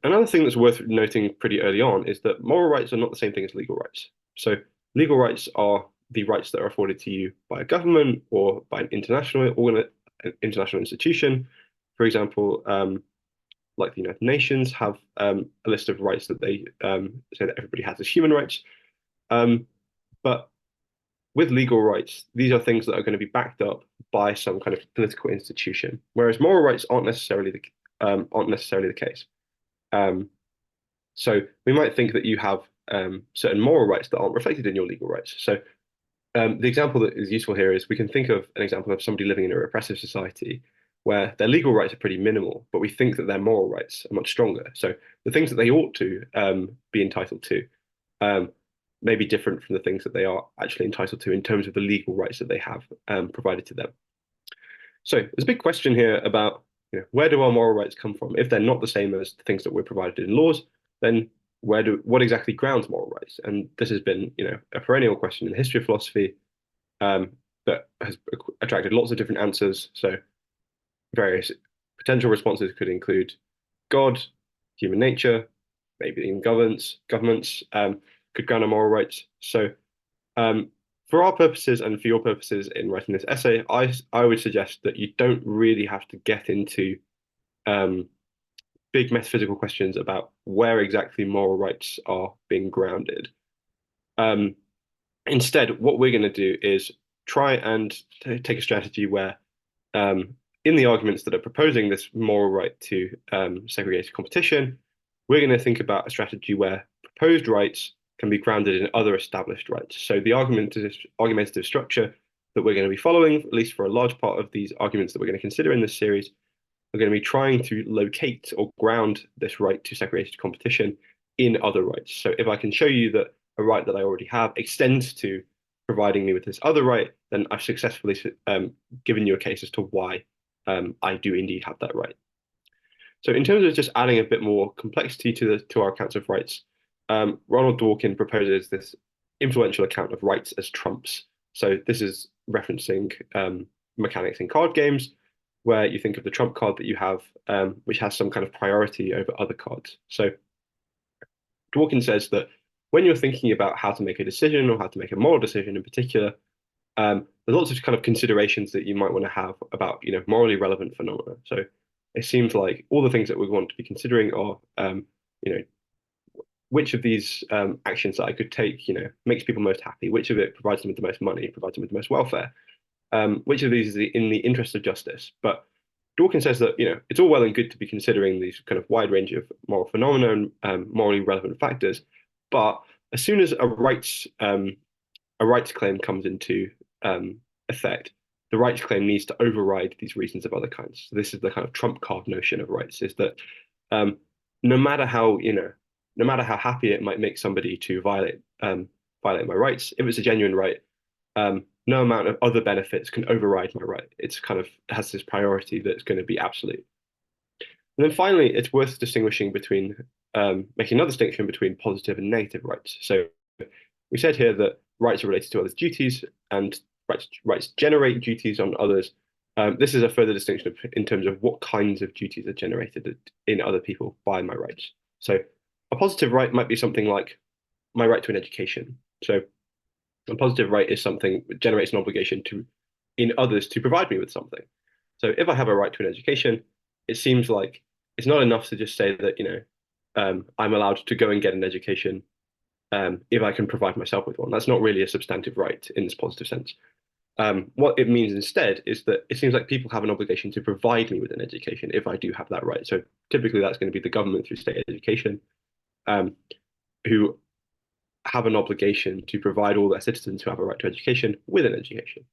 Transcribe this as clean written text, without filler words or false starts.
Another thing that's worth noting pretty early on is that moral rights are not the same thing as legal rights. So legal rights are the rights that are afforded to you by a government or by an international institution. For example, like the United Nations have a list of rights that they say that everybody has as human rights. Um, but with legal rights, these are things that are going to be backed up by some kind of political institution, whereas moral rights aren't necessarily the case. Um, so we might think that you have certain moral rights that aren't reflected in your legal rights. So the example that is useful here is we can think of an example of somebody living in a repressive society where their legal rights are pretty minimal, but we think that their moral rights are much stronger. So the things that they ought to be entitled to um, may be different from the things that they are actually entitled to in terms of the legal rights that they have provided to them. So there's a big question here about where do our moral rights come from? If they're not the same as the things that we're provided in laws, then what exactly grounds moral rights? And this has been a perennial question in the history of philosophy um, that has attracted lots of different answers. So various potential responses could include God, human nature, maybe even governments could ground our moral rights. So um, for our purposes and for your purposes in writing this essay, I would suggest that you don't really have to get into um, big metaphysical questions about where exactly moral rights are being grounded. Um, Instead, what we're going to do is try and take a strategy where, in the arguments that are proposing this moral right to segregated competition, we're going to think about a strategy where proposed rights can be grounded in other established rights. So the argumentative structure that we're going to be following, at least for a large part of these arguments that we're going to consider in this series, are going to be trying to locate or ground this right to segregated competition in other rights. So if I can show you that a right that I already have extends to providing me with this other right, then I've successfully given you a case as to why I do indeed have that right. So in terms of just adding a bit more complexity to our accounts of rights, Ronald Dworkin proposes this influential account of rights as trumps. So this is referencing mechanics in card games, where you think of the trump card that you have, which has some kind of priority over other cards. So Dworkin says that when you're thinking about how to make a decision or how to make a moral decision in particular, there's lots of kind of considerations that you might want to have about, morally relevant phenomena. So it seems like all the things that we want to be considering are, you know, which of these actions that I could take, makes people most happy, which of it provides them with the most money, provides them with the most welfare, which of these is in the interest of justice. But Dawkins says that it's all well and good to be considering these kind of wide range of moral phenomena and morally relevant factors, but as soon as a rights claim comes into effect, the rights claim needs to override these reasons of other kinds. So this is the kind of trump card notion of rights: is that um, no matter how no matter how happy it might make somebody to violate my rights, if it's a genuine right, no amount of other benefits can override my right. It's kind of has this priority that's going to be absolute. And then finally, it's worth distinguishing between making another distinction between positive and negative rights. So we said here that rights are related to others' duties, and rights generate duties on others. This is a further distinction in terms of what kinds of duties are generated in other people by my rights. So a positive right might be something like my right to an education. So a positive right is something that generates an obligation in others to provide me with something. So if I have a right to an education, it seems like it's not enough to just say that, I'm allowed to go and get an education if I can provide myself with one. That's not really a substantive right in this positive sense. What it means instead is that it seems like people have an obligation to provide me with an education if I do have that right. So typically that's going to be the government through state education, um, who have an obligation to provide all their citizens who have a right to education with an education.